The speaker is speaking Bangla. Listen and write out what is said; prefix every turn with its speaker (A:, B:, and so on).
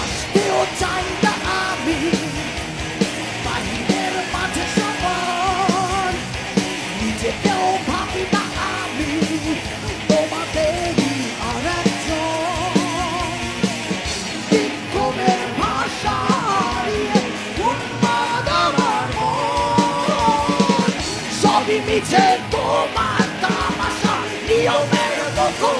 A: আজকেও চাই না আমি বাহিরের মাঝে সমান, নিজেকেও ভাবি না আমি তোমাদেরই আর একজন। বিক্ষোভের ভাষা হারিয়ে উন্মাদ আমার মন, সবই মিছে তোমার তামাশা, নিয়মের মতো